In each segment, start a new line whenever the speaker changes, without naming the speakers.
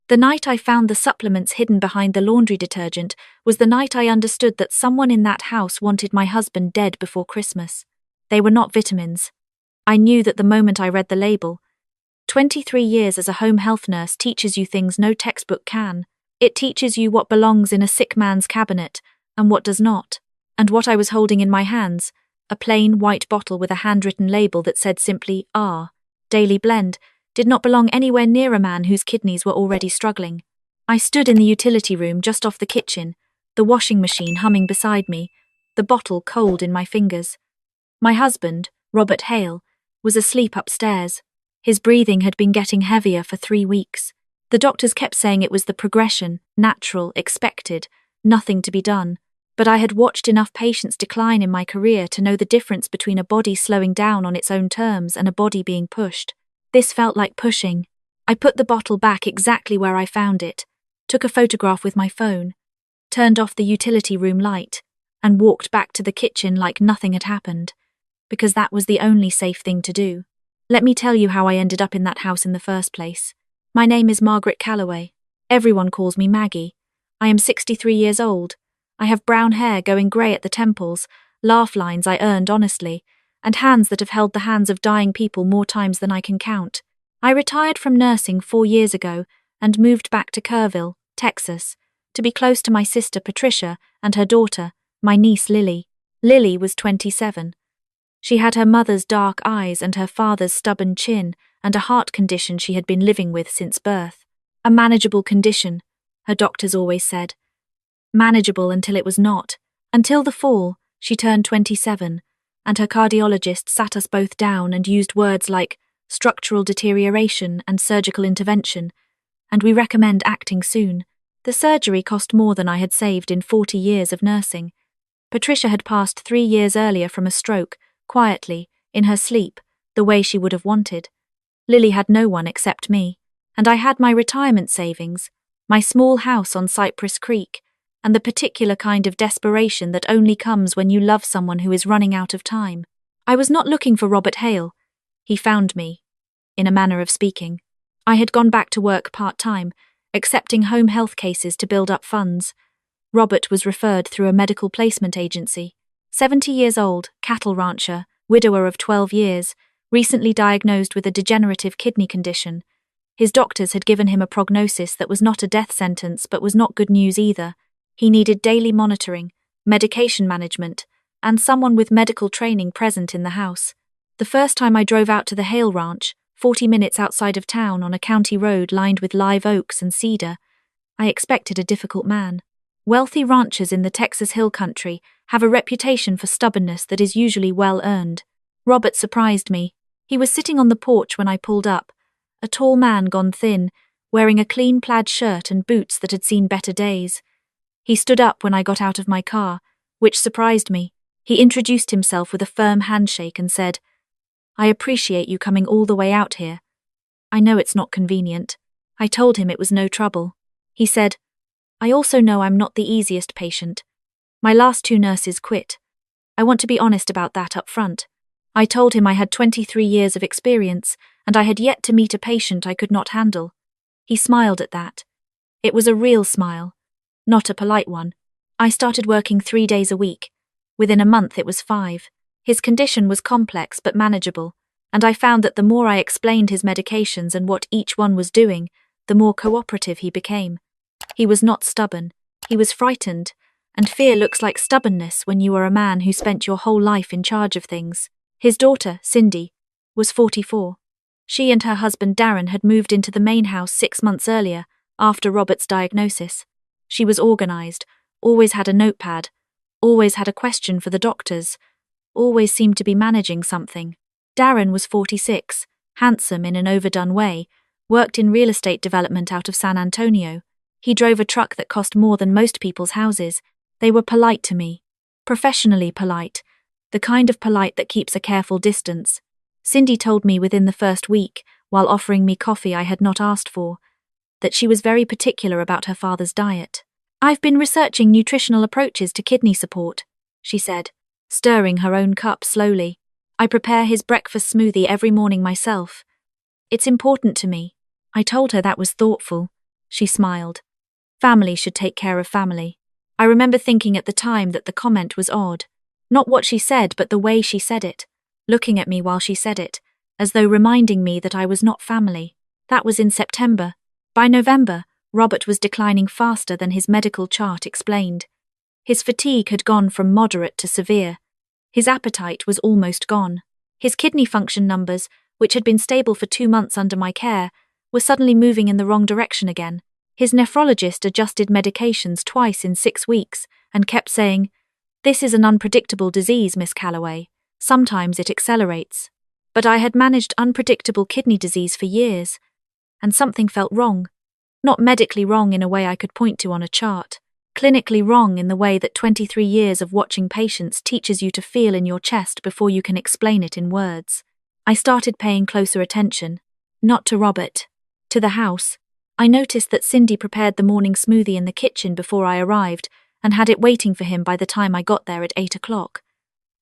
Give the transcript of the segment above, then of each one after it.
The night I found the supplements hidden behind the laundry detergent was the night I understood that someone in that house wanted my husband dead before Christmas. They were not vitamins. I knew that the moment I read the label. 23 years as a home health nurse teaches you things no textbook can. It teaches you what belongs in a sick man's cabinet and what does not. And what I was holding in my hands, a plain white bottle with a handwritten label that said simply R, Daily Blend, did not belong anywhere near a man whose kidneys were already struggling. I stood in the utility room just off the kitchen, the washing machine humming beside me, the bottle cold in my fingers. My husband, Robert Hale, was asleep upstairs. His breathing had been getting heavier for 3 weeks. The doctors kept saying it was the progression, natural, expected, nothing to be done. But I had watched enough patients decline in my career to know the difference between a body slowing down on its own terms and a body being pushed. This felt like pushing. I put the bottle back exactly where I found it, took a photograph with my phone, turned off the utility room light, and walked back to the kitchen like nothing had happened, because that was the only safe thing to do. Let me tell you how I ended up in that house in the first place. My name is Maggie Calloway. Everyone calls me Maggie. I am 63 years old. I have brown hair going grey at the temples, laugh lines I earned honestly, and hands that have held the hands of dying people more times than I can count. I retired from nursing 4 years ago and moved back to Kerrville, Texas, to be close to my sister Patricia and her daughter, my niece Lily. Lily was 27. She had her mother's dark eyes and her father's stubborn chin and a heart condition she had been living with since birth. A manageable condition, her doctors always said. Manageable until it was not. Until the fall, she turned 27, and her cardiologist sat us both down and used words like structural deterioration and surgical intervention, and we recommend acting soon. The surgery cost more than I had saved in 40 years of nursing. Patricia had passed 3 years earlier from a stroke, quietly, in her sleep, the way she would have wanted. Lily had no one except me, and I had my retirement savings, my small house on Cypress Creek, and the particular kind of desperation that only comes when you love someone who is running out of time. I was not looking for Robert Hale. He found me, in a manner of speaking. I had gone back to work part-time, accepting home health cases to build up funds. Robert was referred through a medical placement agency. 70 years old, cattle rancher, widower of 12 years, recently diagnosed with a degenerative kidney condition. His doctors had given him a prognosis that was not a death sentence but was not good news either. He needed daily monitoring, medication management, and someone with medical training present in the house. The first time I drove out to the Hale Ranch, 40 minutes outside of town on a county road lined with live oaks and cedar, I expected a difficult man. Wealthy ranchers in the Texas Hill Country have a reputation for stubbornness that is usually well earned. Robert surprised me. He was sitting on the porch when I pulled up, a tall man gone thin, wearing a clean plaid shirt and boots that had seen better days. He stood up when I got out of my car, which surprised me. He introduced himself with a firm handshake and said, "I appreciate you coming all the way out here. I know it's not convenient." I told him it was no trouble. He said, "I also know I'm not the easiest patient. My last 2 nurses quit. I want to be honest about that up front." I told him I had 23 years of experience and I had yet to meet a patient I could not handle. He smiled at that. It was a real smile. Not a polite one. I started working 3 days a week. Within a month it was 5. His condition was complex but manageable, and I found that the more I explained his medications and what each one was doing, the more cooperative he became. He was not stubborn. He was frightened, and fear looks like stubbornness when you are a man who spent your whole life in charge of things. His daughter, Cindy, was 44. She and her husband Darren had moved into the main house 6 months earlier, after Robert's diagnosis. She was organized, always had a notepad, always had a question for the doctors, always seemed to be managing something. Darren was 46, handsome in an overdone way, worked in real estate development out of San Antonio. He drove a truck that cost more than most people's houses. They were polite to me. Professionally polite. The kind of polite that keeps a careful distance. Cindy told me within the first week, while offering me coffee I had not asked for, that she was very particular about her father's diet. "I've been researching nutritional approaches to kidney support," she said, stirring her own cup slowly. "I prepare his breakfast smoothie every morning myself. It's important to me." I told her that was thoughtful. She smiled. Family should take care of family. I remember thinking at the time that the comment was odd. Not what she said, but the way she said it. Looking at me while she said it, as though reminding me that I was not family. That was in September. By November, Robert was declining faster than his medical chart explained. His fatigue had gone from moderate to severe. His appetite was almost gone. His kidney function numbers, which had been stable for 2 months under my care, were suddenly moving in the wrong direction again. His nephrologist adjusted medications twice in 6 weeks and kept saying, "This is an unpredictable disease, Miss Calloway. Sometimes it accelerates." But I had managed unpredictable kidney disease for years, and something felt wrong. Not medically wrong in a way I could point to on a chart. Clinically wrong in the way that 23 years of watching patients teaches you to feel in your chest before you can explain it in words. I started paying closer attention. Not to Robert. To the house. I noticed that Cindy prepared the morning smoothie in the kitchen before I arrived and had it waiting for him by the time I got there at 8 o'clock.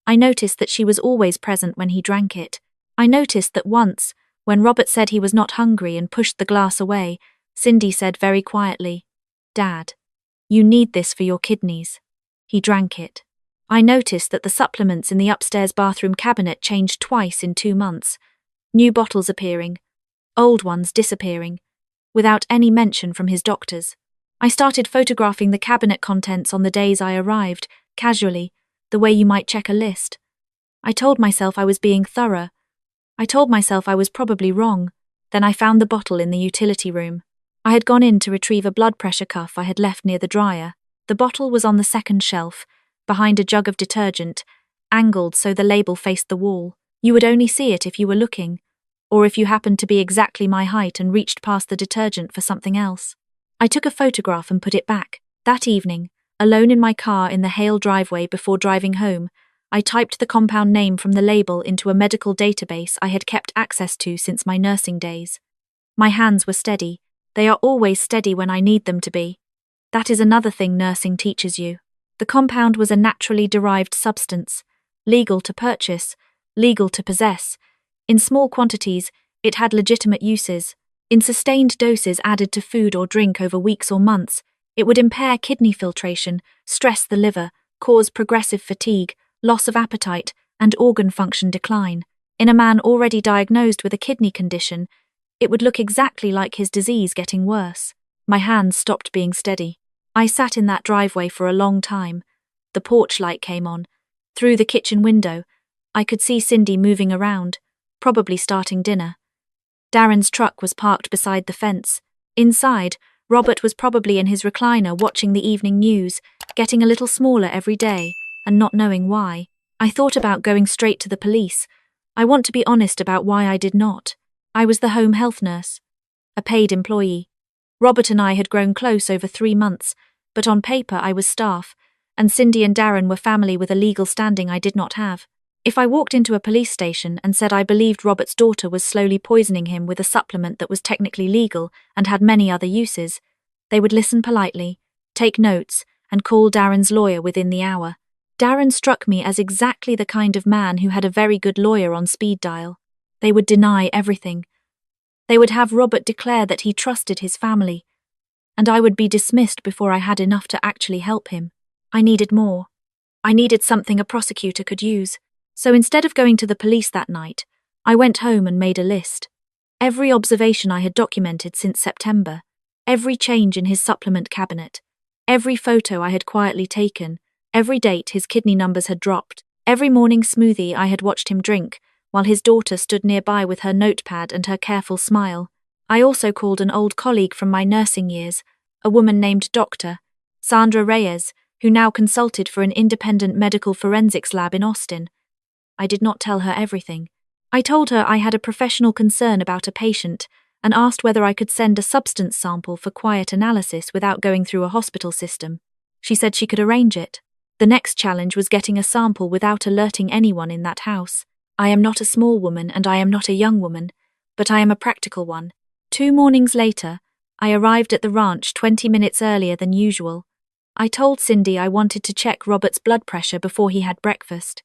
I noticed that she was always present when he drank it. I noticed that once, when Robert said he was not hungry and pushed the glass away, Cindy said very quietly, "Dad, you need this for your kidneys." He drank it. I noticed that the supplements in the upstairs bathroom cabinet changed twice in 2 months. New bottles appearing, old ones disappearing, without any mention from his doctors. I started photographing the cabinet contents on the days I arrived, casually, the way you might check a list. I told myself I was being thorough. I told myself I was probably wrong. Then I found the bottle in the utility room. I had gone in to retrieve a blood pressure cuff I had left near the dryer. The bottle was on the second shelf, behind a jug of detergent, angled so the label faced the wall. You would only see it if you were looking, or if you happened to be exactly my height and reached past the detergent for something else. I took a photograph and put it back. That evening, alone in my car in the Hale driveway before driving home, I typed the compound name from the label into a medical database I had kept access to since my nursing days. My hands were steady. They are always steady when I need them to be. That is another thing nursing teaches you. The compound was a naturally derived substance, legal to purchase, legal to possess. In small quantities, it had legitimate uses. In sustained doses added to food or drink over weeks or months, it would impair kidney filtration, stress the liver, cause progressive fatigue, loss of appetite, and organ function decline. In a man already diagnosed with a kidney condition, it would look exactly like his disease getting worse. My hands stopped being steady. I sat in that driveway for a long time. The porch light came on. Through the kitchen window, I could see Cindy moving around, probably starting dinner. Darren's truck was parked beside the fence. Inside, Robert was probably in his recliner watching the evening news, getting a little smaller every day, and not knowing why. I thought about going straight to the police. I want to be honest about why I did not. I was the home health nurse, a paid employee. Robert and I had grown close over 3 months, but on paper I was staff, and Cindy and Darren were family with a legal standing I did not have. If I walked into a police station and said I believed Robert's daughter was slowly poisoning him with a supplement that was technically legal and had many other uses, they would listen politely, take notes, and call Darren's lawyer within the hour. Darren struck me as exactly the kind of man who had a very good lawyer on speed dial. They would deny everything. They would have Robert declare that he trusted his family, and I would be dismissed before I had enough to actually help him. I needed more. I needed something a prosecutor could use. So instead of going to the police that night, I went home and made a list. Every observation I had documented since September, every change in his supplement cabinet, every photo I had quietly taken, every date his kidney numbers had dropped, every morning smoothie I had watched him drink, while his daughter stood nearby with her notepad and her careful smile. I also called an old colleague from my nursing years, a woman named Dr. Sandra Reyes, who now consulted for an independent medical forensics lab in Austin. I did not tell her everything. I told her I had a professional concern about a patient and asked whether I could send a substance sample for quiet analysis without going through a hospital system. She said she could arrange it. The next challenge was getting a sample without alerting anyone in that house. I am not a small woman and I am not a young woman, but I am a practical one. 2 mornings later, I arrived at the ranch 20 minutes earlier than usual. I told Cindy I wanted to check Robert's blood pressure before he had breakfast.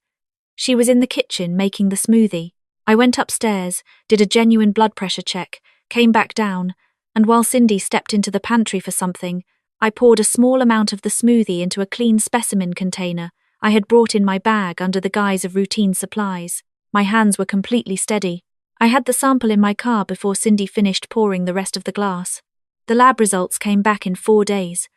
She was in the kitchen making the smoothie. I went upstairs, did a genuine blood pressure check, came back down, and while Cindy stepped into the pantry for something, I poured a small amount of the smoothie into a clean specimen container I had brought in my bag under the guise of routine supplies. My hands were completely steady. I had the sample in my car before Cindy finished pouring the rest of the glass. The lab results came back in 4 days.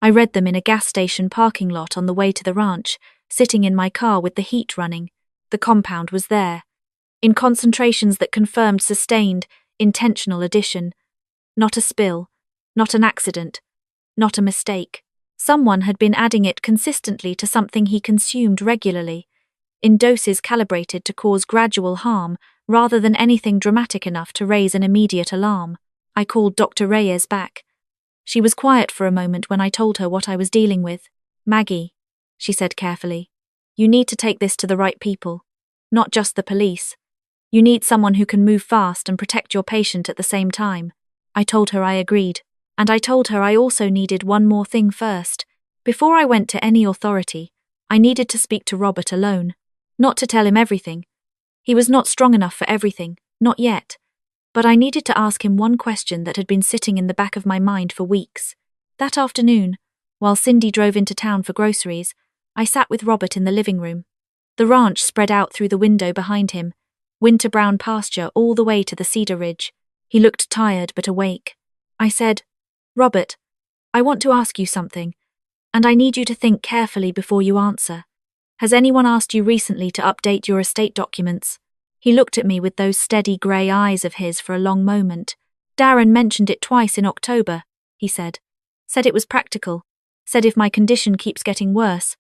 I read them in a gas station parking lot on the way to the ranch, sitting in my car with the heat running. The compound was there, in concentrations that confirmed sustained, intentional addition. Not a spill, not an accident, not a mistake. Someone had been adding it consistently to something he consumed regularly, in doses calibrated to cause gradual harm rather than anything dramatic enough to raise an immediate alarm. I called Dr. Reyes back. She was quiet for a moment when I told her what I was dealing with. "Maggie," she said carefully, "you need to take this to the right people, not just the police. You need someone who can move fast and protect your patient at the same time." I told her I agreed. And I told her I also needed one more thing first. Before I went to any authority, I needed to speak to Robert alone. Not to tell him everything. He was not strong enough for everything, not yet. But I needed to ask him one question that had been sitting in the back of my mind for weeks. That afternoon, while Cindy drove into town for groceries, I sat with Robert in the living room. The ranch spread out through the window behind him, winter-brown pasture all the way to the cedar ridge. He looked tired but awake. I said, "Robert, I want to ask you something, and I need you to think carefully before you answer. Has anyone asked you recently to update your estate documents?" He looked at me with those steady grey eyes of his for a long moment. "Darren mentioned it twice in October," he said. "Said it was practical. Said if my condition keeps getting worse,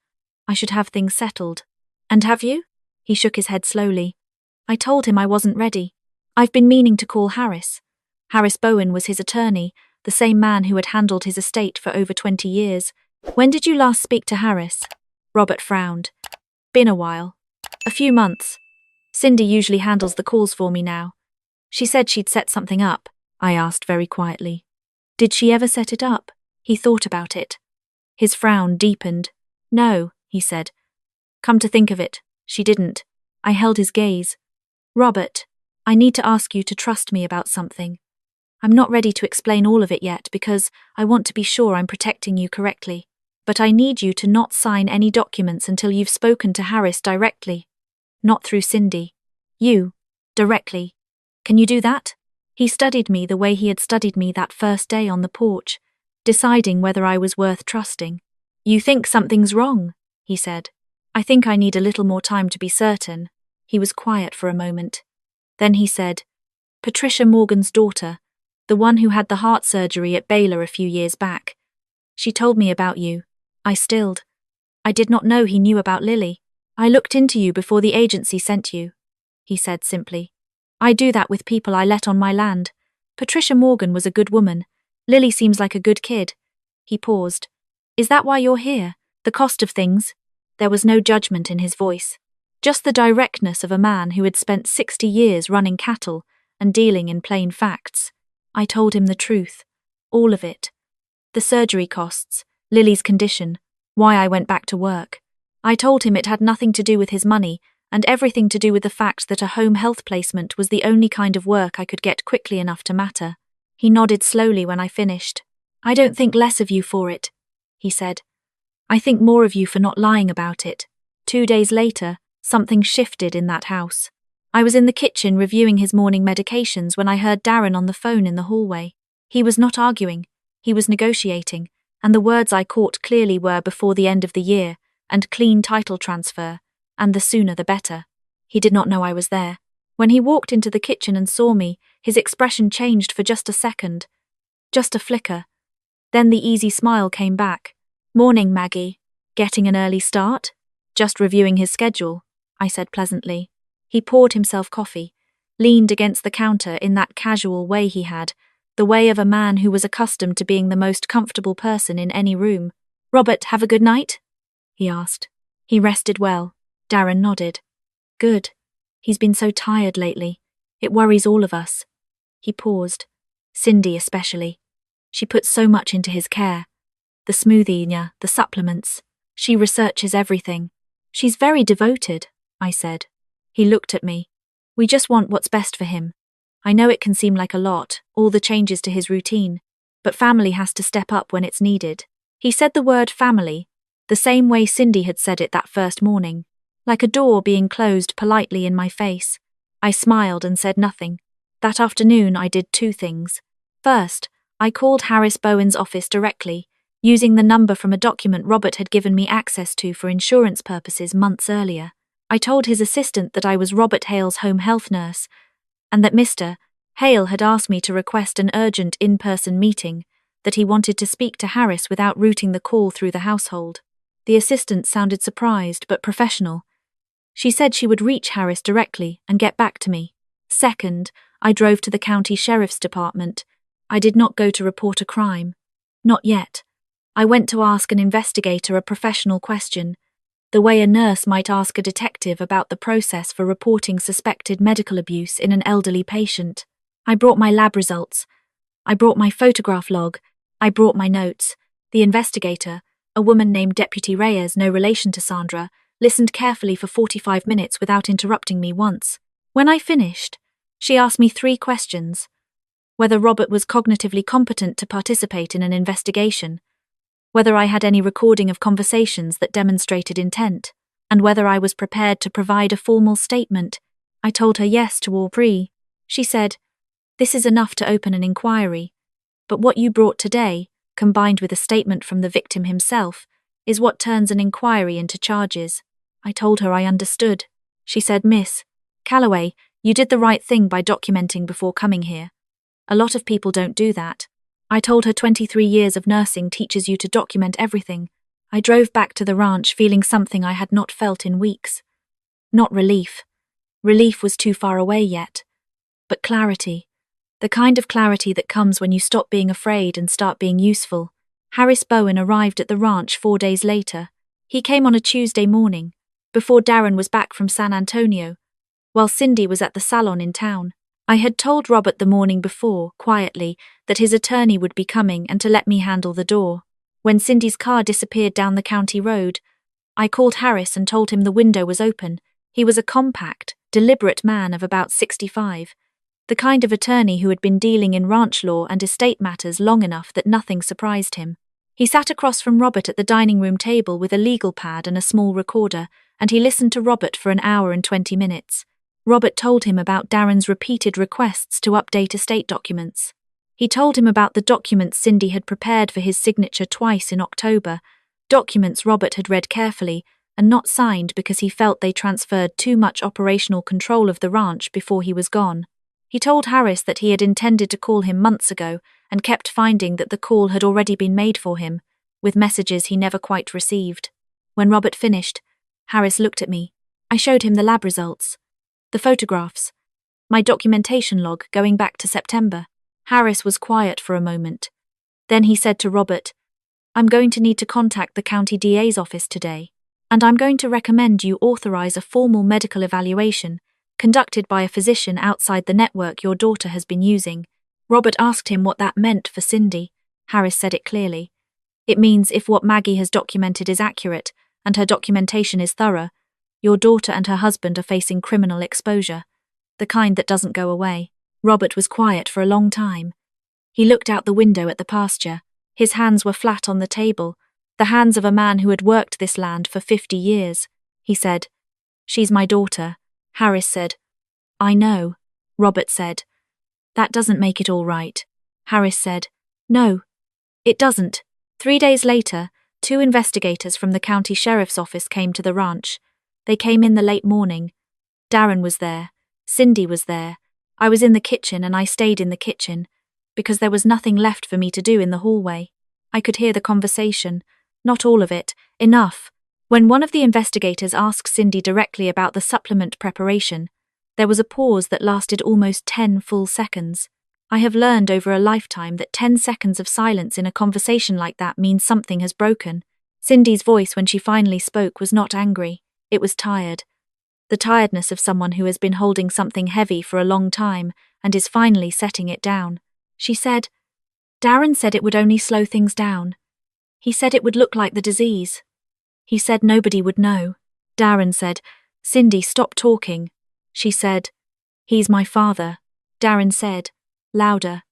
I should have things settled." "And have you?" He shook his head slowly. I told him I wasn't ready. "I've been meaning to call Harris." Harris Bowen was his attorney, the same man who had handled his estate for over 20 years. "When did you last speak to Harris?" Robert frowned. "Been a while. A few months. Cindy usually handles the calls for me now. She said she'd set something up," I asked very quietly. "Did she ever set it up?" He thought about it. His frown deepened. "No," he said. "Come to think of it, she didn't." I held his gaze. "Robert, I need to ask you to trust me about something. I'm not ready to explain all of it yet because I want to be sure I'm protecting you correctly. But I need you to not sign any documents until you've spoken to Harris directly. Not through Cindy. You. Directly. Can you do that?" He studied me the way he had studied me that first day on the porch, deciding whether I was worth trusting. "You think something's wrong," he said. "I think I need a little more time to be certain." He was quiet for a moment. Then he said, "Patricia Morgan's daughter, the one who had the heart surgery at Baylor a few years back. She told me about you." I stilled. "I did not know he knew about Lily. I looked into you before the agency sent you," he said simply. "I do that with people I let on my land. Patricia Morgan was a good woman. Lily seems like a good kid." He paused. "Is that why you're here? The cost of things?" There was no judgment in his voice. Just the directness of a man who had spent 60 years running cattle and dealing in plain facts. I told him the truth. All of it. The surgery costs, Lily's condition, why I went back to work. I told him it had nothing to do with his money and everything to do with the fact that a home health placement was the only kind of work I could get quickly enough to matter. He nodded slowly when I finished. "I don't think less of you for it," he said. "I think more of you for not lying about it." 2 days later, something shifted in that house. I was in the kitchen reviewing his morning medications when I heard Darren on the phone in the hallway. He was not arguing, he was negotiating, and the words I caught clearly were "before the end of the year" and "clean title transfer," and "the sooner the better." He did not know I was there. When he walked into the kitchen and saw me, his expression changed for just a second. Just a flicker. Then the easy smile came back. "Morning, Maggie. Getting an early start?" "Just reviewing his schedule," I said pleasantly. He poured himself coffee, leaned against the counter in that casual way he had, the way of a man who was accustomed to being the most comfortable person in any room. "Robert, have a good night?" he asked. "He rested well." Darren nodded. "Good. He's been so tired lately. It worries all of us." He paused. "Cindy especially. She puts so much into his care. The smoothie, the supplements. She researches everything. She's very devoted," I said. He looked at me. "We just want what's best for him." I know it can seem like a lot, all the changes to his routine, but family has to step up when it's needed. He said the word family, the same way Cindy had said it that first morning, like a door being closed politely in my face. I smiled and said nothing. That afternoon I did two things. First, I called Harris Bowen's office directly, using the number from a document Robert had given me access to for insurance purposes months earlier. I told his assistant that I was Robert Hale's home health nurse, and that Mr. Hale had asked me to request an urgent in-person meeting, that he wanted to speak to Harris without routing the call through the household. The assistant sounded surprised but professional. She said she would reach Harris directly and get back to me. Second, I drove to the county sheriff's department. I did not go to report a crime. Not yet. I went to ask an investigator a professional question, the way a nurse might ask a detective about the process for reporting suspected medical abuse in an elderly patient. I brought my lab results. I brought my photograph log. I brought my notes. The investigator, a woman named Deputy Reyes, no relation to Sandra, listened carefully for 45 minutes without interrupting me once. When I finished, she asked me 3 questions. Whether Robert was cognitively competent to participate in an investigation, whether I had any recording of conversations that demonstrated intent, and whether I was prepared to provide a formal statement. I told her yes to all 3. She said, "This is enough to open an inquiry, but what you brought today, combined with a statement from the victim himself, is what turns an inquiry into charges." I told her I understood. She said, "Miss Calloway, you did the right thing by documenting before coming here. A lot of people don't do that." I told her 23 years of nursing teaches you to document everything. I drove back to the ranch feeling something I had not felt in weeks. Not relief. Relief was too far away yet. But clarity. The kind of clarity that comes when you stop being afraid and start being useful. Harris Bowen arrived at the ranch 4 days later. He came on a Tuesday morning, before Darren was back from San Antonio, while Cindy was at the salon in town. I had told Robert the morning before, quietly, that his attorney would be coming and to let me handle the door. When Cindy's car disappeared down the county road, I called Harris and told him the window was open. He was a compact, deliberate man of about 65, the kind of attorney who had been dealing in ranch law and estate matters long enough that nothing surprised him. He sat across from Robert at the dining room table with a legal pad and a small recorder, and he listened to Robert for an hour and 20 minutes. Robert told him about Darren's repeated requests to update estate documents. He told him about the documents Cindy had prepared for his signature twice in October, documents Robert had read carefully and not signed because he felt they transferred too much operational control of the ranch before he was gone. He told Harris that he had intended to call him months ago and kept finding that the call had already been made for him, with messages he never quite received. When Robert finished, Harris looked at me. I showed him the lab results, the photographs, my documentation log going back to September. Harris was quiet for a moment. Then he said to Robert, "I'm going to need to contact the county DA's office today, and I'm going to recommend you authorize a formal medical evaluation conducted by a physician outside the network your daughter has been using." Robert asked him what that meant for Cindy. Harris said it clearly. "It means if what Maggie has documented is accurate, and her documentation is thorough, your daughter and her husband are facing criminal exposure, the kind that doesn't go away." Robert was quiet for a long time. He looked out the window at the pasture. His hands were flat on the table, the hands of a man who had worked this land for 50 years. He said, "She's my daughter." Harris said, "I know." Robert said, "That doesn't make it all right." Harris said, "No, it doesn't." 3 days later, 2 investigators from the county sheriff's office came to the ranch. They came in the late morning. Darren was there. Cindy was there. I was in the kitchen and I stayed in the kitchen, because there was nothing left for me to do in the hallway. I could hear the conversation, not all of it, enough. When one of the investigators asked Cindy directly about the supplement preparation, there was a pause that lasted almost 10 full seconds. I have learned over a lifetime that 10 seconds of silence in a conversation like that means something has broken. Cindy's voice when she finally spoke was not angry, it was tired. The tiredness of someone who has been holding something heavy for a long time and is finally setting it down. She said, "Darren said it would only slow things down. He said it would look like the disease. He said nobody would know." Darren said, "Cindy, stop talking." She said, "He's my father." Darren said, louder.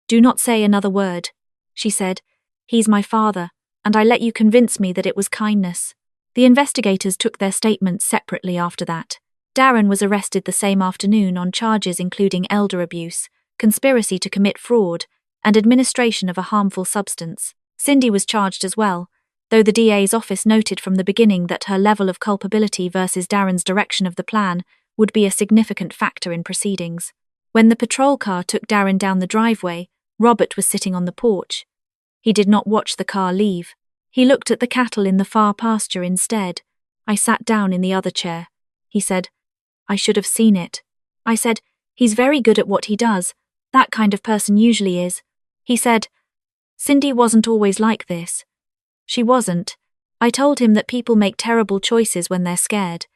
Do not say another word, she said. He's my father, and I let you convince me that it was kindness. The investigators took their statements separately after that. Darren was arrested the same afternoon on charges including elder abuse, conspiracy to commit fraud, and administration of a harmful substance. Cindy was charged as well, though the DA's office noted from the beginning that her level of culpability versus Darren's direction of the plan would be a significant factor in proceedings. When the patrol car took Darren down the driveway, Robert was sitting on the porch. He did not watch the car leave. He looked at the cattle in the far pasture instead. I sat down in the other chair. He said, I should have seen it. I said, he's very good at what he does. That kind of person usually is. He said, Cindy wasn't always like this. She wasn't. I told him that people make terrible choices when they're scared.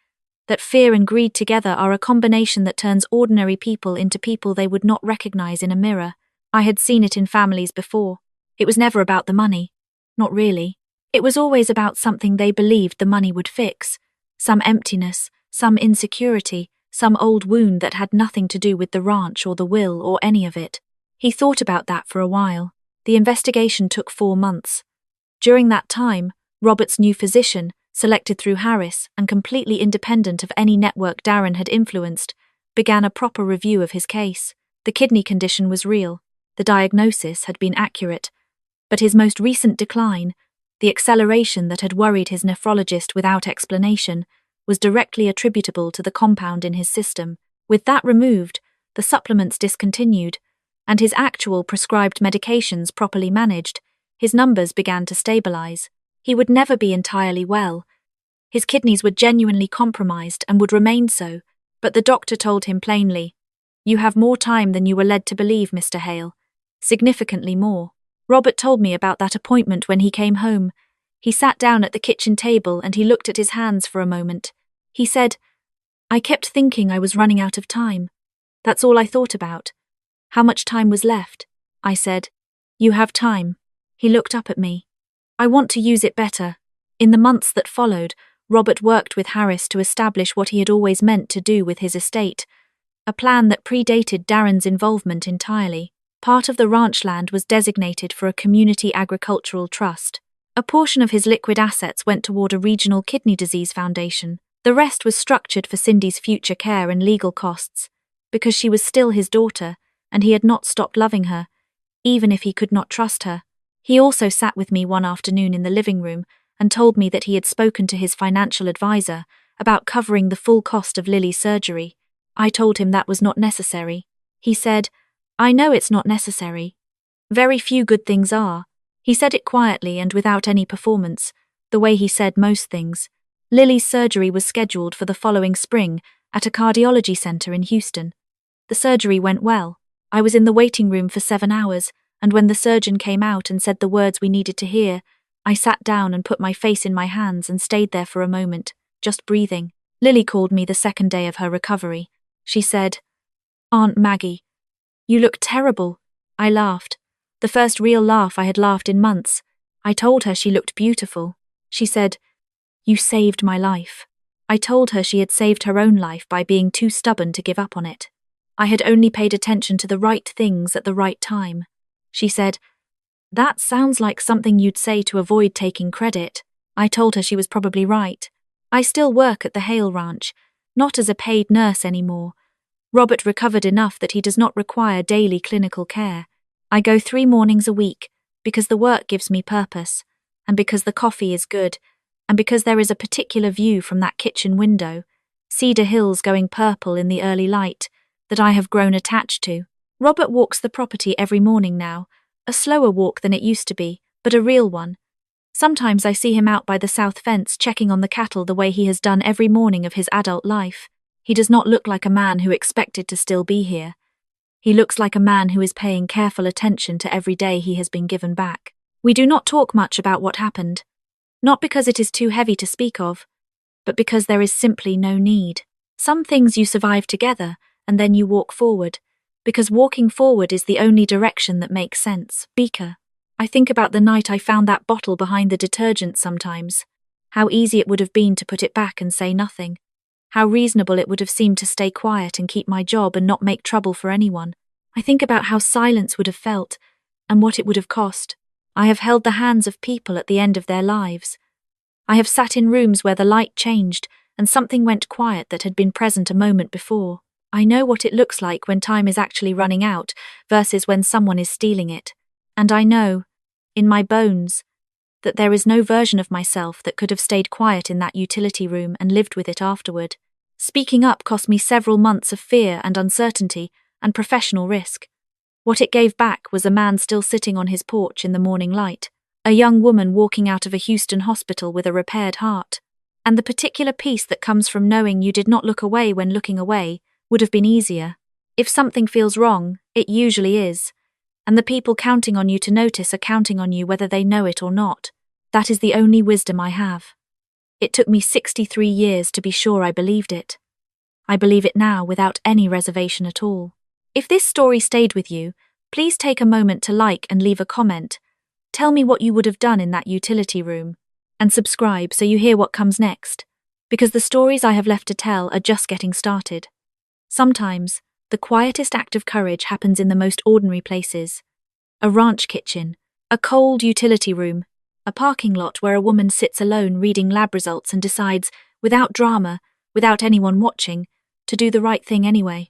That fear and greed together are a combination that turns ordinary people into people they would not recognize in a mirror. I had seen it in families before. It was never about the money. Not really. It was always about something they believed the money would fix. Some emptiness, some insecurity, some old wound that had nothing to do with the ranch or the will or any of it. He thought about that for a while. The investigation took 4 months. During that time, Robert's new physician, selected through Harris and completely independent of any network Darren had influenced, began a proper review of his case. The kidney condition was real. The diagnosis had been accurate. But his most recent decline, the acceleration that had worried his nephrologist without explanation, was directly attributable to the compound in his system. With that removed, the supplements discontinued, and his actual prescribed medications properly managed, his numbers began to stabilize. He would never be entirely well. His kidneys were genuinely compromised and would remain so, but the doctor told him plainly, You have more time than you were led to believe, Mr. Hale. Significantly more. Robert told me about that appointment when he came home. He sat down at the kitchen table and he looked at his hands for a moment. He said, I kept thinking I was running out of time. That's all I thought about. How much time was left? I said, You have time. He looked up at me. I want to use it better. In the months that followed, Robert worked with Harris to establish what he had always meant to do with his estate, a plan that predated Darren's involvement entirely. Part of the ranch land was designated for a community agricultural trust. A portion of his liquid assets went toward a regional kidney disease foundation. The rest was structured for Cindy's future care and legal costs, because she was still his daughter, and he had not stopped loving her, even if he could not trust her. He also sat with me one afternoon in the living room and told me that he had spoken to his financial advisor about covering the full cost of Lily's surgery. I told him that was not necessary. He said, I know it's not necessary. Very few good things are. He said it quietly and without any performance, the way he said most things. Lily's surgery was scheduled for the following spring at a cardiology center in Houston. The surgery went well. I was in the waiting room for 7 hours, and when the surgeon came out and said the words we needed to hear, I sat down and put my face in my hands and stayed there for a moment, just breathing. Lily called me the second day of her recovery. She said, Aunt Maggie, you look terrible. I laughed. The first real laugh I had laughed in months. I told her she looked beautiful. She said, You saved my life. I told her she had saved her own life by being too stubborn to give up on it. I had only paid attention to the right things at the right time. She said, That sounds like something you'd say to avoid taking credit. I told her she was probably right. I still work at the Hale Ranch, not as a paid nurse anymore. Robert recovered enough that he does not require daily clinical care. I go 3 mornings a week, because the work gives me purpose, and because the coffee is good, and because there is a particular view from that kitchen window, Cedar Hills going purple in the early light, that I have grown attached to. Robert walks the property every morning now, a slower walk than it used to be, but a real one. Sometimes I see him out by the south fence checking on the cattle the way he has done every morning of his adult life. He does not look like a man who expected to still be here. He looks like a man who is paying careful attention to every day he has been given back. We do not talk much about what happened, not because it is too heavy to speak of, but because there is simply no need. Some things you survive together, and then you walk forward, because walking forward is the only direction that makes sense. Beaker. I think about the night I found that bottle behind the detergent sometimes. How easy it would have been to put it back and say nothing. How reasonable it would have seemed to stay quiet and keep my job and not make trouble for anyone. I think about how silence would have felt and what it would have cost. I have held the hands of people at the end of their lives. I have sat in rooms where the light changed and something went quiet that had been present a moment before. I know what it looks like when time is actually running out versus when someone is stealing it. And I know, in my bones, that there is no version of myself that could have stayed quiet in that utility room and lived with it afterward. Speaking up cost me several months of fear and uncertainty and professional risk. What it gave back was a man still sitting on his porch in the morning light, a young woman walking out of a Houston hospital with a repaired heart, and the particular peace that comes from knowing you did not look away when looking away would have been easier. If something feels wrong, it usually is, and the people counting on you to notice are counting on you whether they know it or not. That is the only wisdom I have. It took me 63 years to be sure I believed it. I believe it now without any reservation at all. If this story stayed with you, please take a moment to like and leave a comment. Tell me what you would have done in that utility room. And subscribe so you hear what comes next, because the stories I have left to tell are just getting started. Sometimes, the quietest act of courage happens in the most ordinary places. A ranch kitchen, a cold utility room, a parking lot where a woman sits alone reading lab results and decides, without drama, without anyone watching, to do the right thing anyway.